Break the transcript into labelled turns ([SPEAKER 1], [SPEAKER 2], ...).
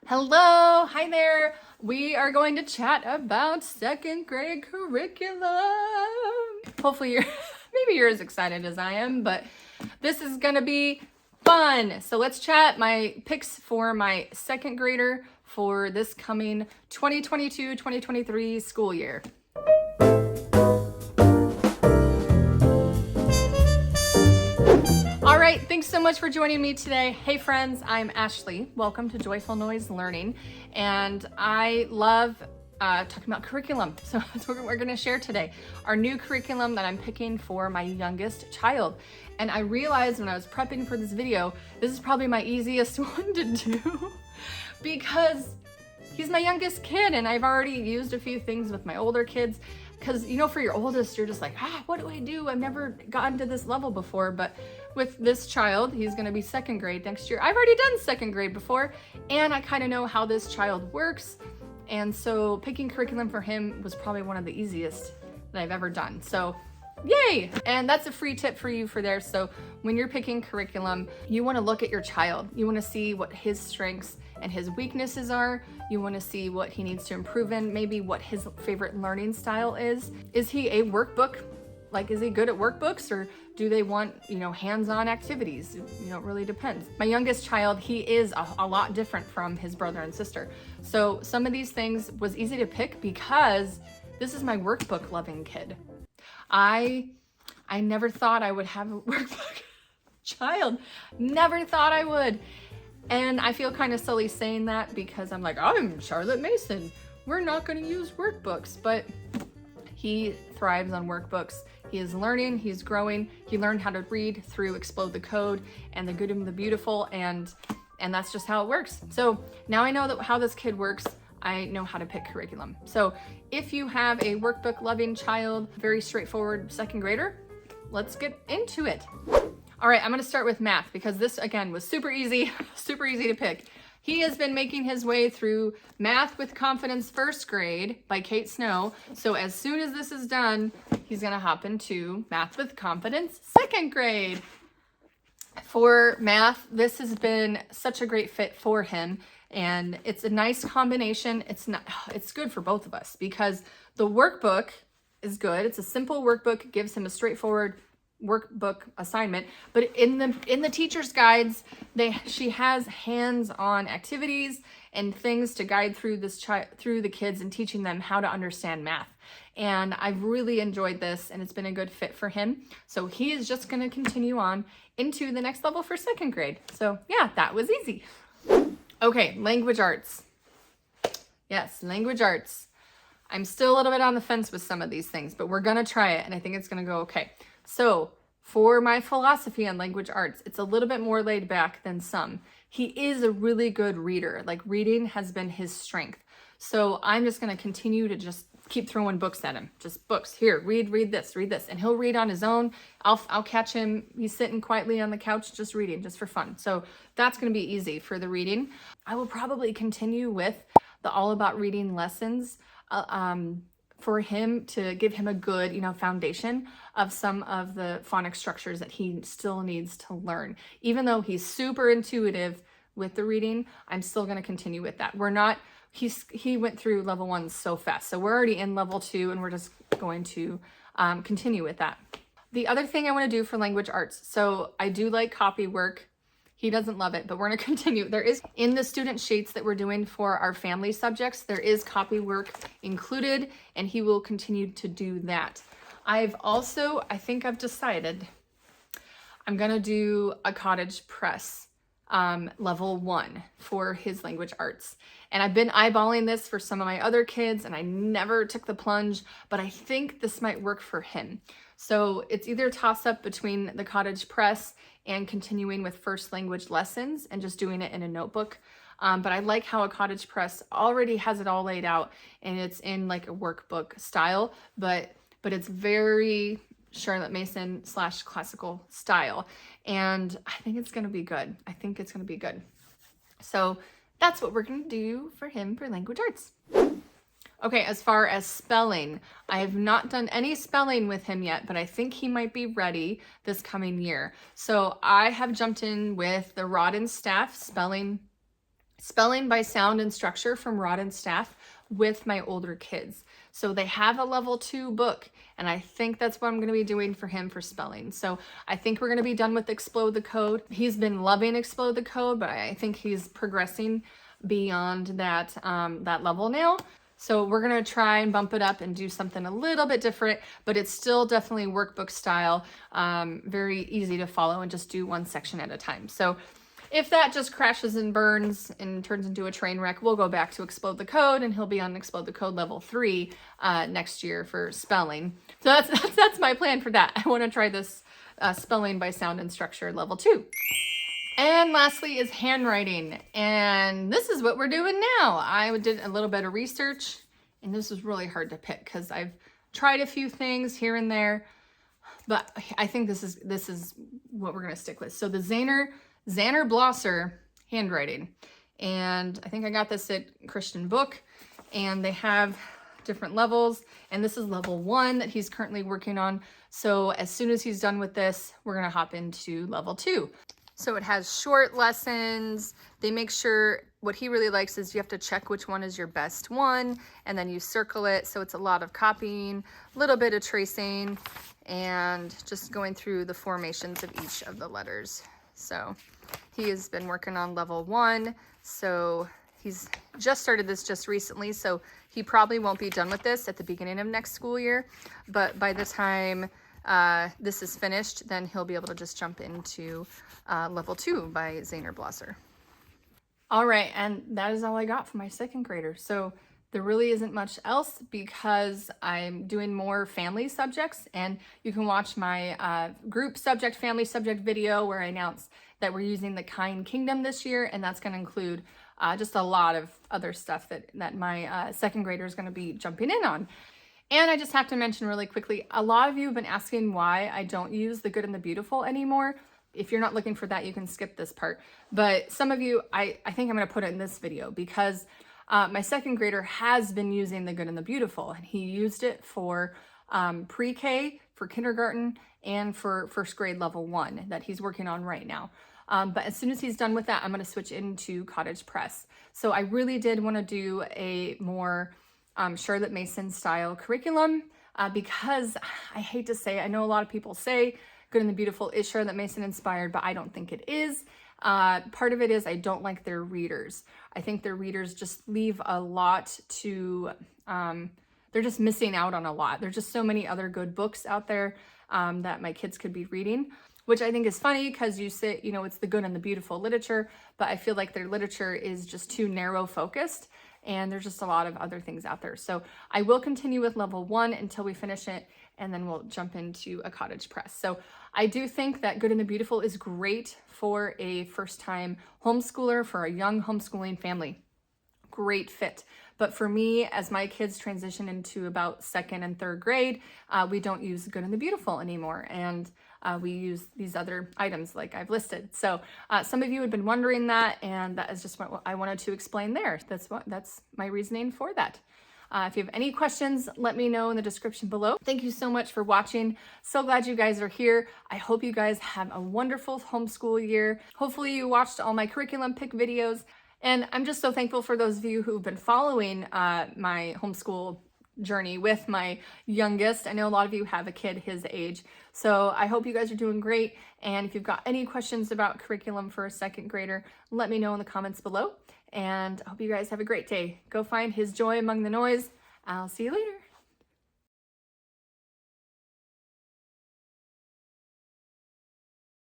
[SPEAKER 1] Hello, hi there. We are going to chat about second grade curriculum. Hopefully maybe you're as excited as I am, but this is gonna be fun. So let's chat my picks for my second grader for this coming 2022-2023 school year. All right, thanks so much for joining me today. Hey friends, I'm Ashley. Welcome to Joyful Noise Learning. And I love talking about curriculum. So that's what we're gonna share today. Our new curriculum that I'm picking for my youngest child. And I realized when I was prepping for this video, this is probably my easiest one to do because he's my youngest kid and I've already used a few things with my older kids. Because, you know, for your oldest, you're just like, what do I do? I've never gotten to this level before. But with this child, he's going to be second grade next year. I've already done second grade before, and I kind of know how this child works. And so picking curriculum for him was probably one of the easiest that I've ever done. So yay! And that's a free tip for you for there. So when you're picking curriculum, you want to look at your child. You want to see what his strengths and his weaknesses are. You want to see what he needs to improve in, maybe what his favorite learning style is. Is he a workbook? Like, is he good at workbooks, or do they want, hands-on activities? It really depends. My youngest child, he is a lot different from his brother and sister. So some of these things was easy to pick because this is my workbook loving kid. I never thought I would have a workbook child. Never thought I would. And I feel kind of silly saying that because I'm like, I'm Charlotte Mason. We're not going to use workbooks, but he thrives on workbooks. He is learning, he's growing. He learned how to read through Explode the Code and The Good and the Beautiful, and that's just how it works. So now I know how this kid works. I know how to pick curriculum. So if you have a workbook loving child, very straightforward second grader, let's get into it. All right, I'm gonna start with math because this, again, was super easy to pick. He has been making his way through Math with Confidence first grade by Kate Snow. So as soon as this is done, he's gonna hop into Math with Confidence second grade. For math, this has been such a great fit for him. And it's a nice combination. It's good for both of us because the workbook is good. It's a simple workbook, gives him a straightforward workbook assignment, but in the teacher's guides, she has hands-on activities and things to guide through through the kids and teaching them how to understand math. And I've really enjoyed this, and it's been a good fit for him. So he is just going to continue on into the next level for second grade. So yeah, that was easy. Okay, language arts. Yes, language arts. I'm still a little bit on the fence with some of these things, but we're going to try it, and I think it's going to go okay. So for my philosophy on language arts, it's a little bit more laid back than some. He is a really good reader. Like, reading has been his strength. So I'm just going to continue to just keep throwing books at him. Just books. Here, read this. And he'll read on his own. I'll catch him. He's sitting quietly on the couch just reading, just for fun. So that's going to be easy for the reading. I will probably continue with the All About Reading lessons for him to give him a good, foundation of some of the phonics structures that he still needs to learn. Even though he's super intuitive with the reading, I'm still going to continue with that. He went through level 1 so fast. So we're already in level 2 and we're just going to continue with that. The other thing I want to do for language arts. So I do like copy work. He doesn't love it, but we're going to continue. There is, in the student sheets that we're doing for our family subjects, there is copy work included, and he will continue to do that. I think I've decided I'm going to do a cottage press level 1 for his language arts. And I've been eyeballing this for some of my other kids, and I never took the plunge, but I think this might work for him. So it's either a toss-up between the cottage press and continuing with first language lessons and just doing it in a notebook. But I like how a cottage press already has it all laid out, and it's in like a workbook style, but it's very Charlotte Mason / classical style. And I think it's going to be good. So that's what we're going to do for him for language arts. Okay, as far as spelling, I have not done any spelling with him yet, but I think he might be ready this coming year. So I have jumped in with the Rod and Staff spelling Spelling by Sound and Structure from Rod and Staff with my older kids. So they have a level 2 book, and I think that's what I'm going to be doing for him for spelling. So I think we're going to be done with Explode the Code. He's been loving Explode the Code, but I think he's progressing beyond that, that level now. So we're going to try and bump it up and do something a little bit different, but it's still definitely workbook style, very easy to follow and just do one section at a time. So if that just crashes and burns and turns into a train wreck, we'll go back to Explode the Code, and he'll be on Explode the Code level 3 next year for spelling. So that's my plan for that. I want to try this spelling by Sound and Structure level 2. And lastly is handwriting. And this is what we're doing now. I did a little bit of research, and this was really hard to pick because I've tried a few things here and there, but I think this is what we're going to stick with. So the Zaner Blosser handwriting. And I think I got this at Christian Book, and they have different levels, and this is level 1 that he's currently working on. So as soon as he's done with this, we're going to hop into level 2. So it has short lessons. They make sure, what he really likes is you have to check which one is your best one, and then you circle it. So it's a lot of copying, a little bit of tracing, and just going through the formations of each of the letters. So he has been working on level 1. So he's just started this just recently. So he probably won't be done with this at the beginning of next school year. But by the time this is finished, then he'll be able to just jump into level 2 by Zaner Blosser. All right, and that is all I got for my second grader. So there really isn't much else because I'm doing more family subjects, and you can watch my group subject, family subject video where I announce that we're using the Kind Kingdom this year, and that's going to include just a lot of other stuff that my second grader is going to be jumping in on. And I just have to mention really quickly, a lot of you have been asking why I don't use the Good and the Beautiful anymore. If you're not looking for that, you can skip this part. But some of you, I think I'm going to put it in this video because my second grader has been using the Good and the Beautiful, and he used it for pre-K, for kindergarten, and for first grade level 1 that he's working on right now. But as soon as he's done with that, I'm going to switch into Cottage Press. So I really did want to do a more Charlotte Mason style curriculum because I hate to say, I know a lot of people say Good and the Beautiful is Charlotte Mason inspired, but I don't think it is. Part of it is I don't like their readers. I think their readers just leave a lot to, they're just missing out on a lot. There's just so many other good books out there that my kids could be reading, which I think is funny because you say, you know, it's the Good and the Beautiful literature, but I feel like their literature is just too narrow focused, and there's just a lot of other things out there. So I will continue with level 1 until we finish it, and then we'll jump into a Cottage Press. So I do think that Good and the Beautiful is great for a first-time homeschooler, for a young homeschooling family. Great fit. But for me, as my kids transition into about 2nd and 3rd grade, we don't use Good and the Beautiful anymore. And we use these other items like I've listed. So some of you had been wondering that, and that is just what I wanted to explain there. That's my reasoning for that. If you have any questions, let me know in the description below. Thank you so much for watching. So glad you guys are here. I hope you guys have a wonderful homeschool year. Hopefully you watched all my curriculum pick videos. And I'm just so thankful for those of you who've been following my homeschool journey with my youngest. I know a lot of you have a kid his age. So I hope you guys are doing great. And if you've got any questions about curriculum for a 2nd grader, let me know in the comments below. And I hope you guys have a great day. Go find his joy among the noise. I'll see you later.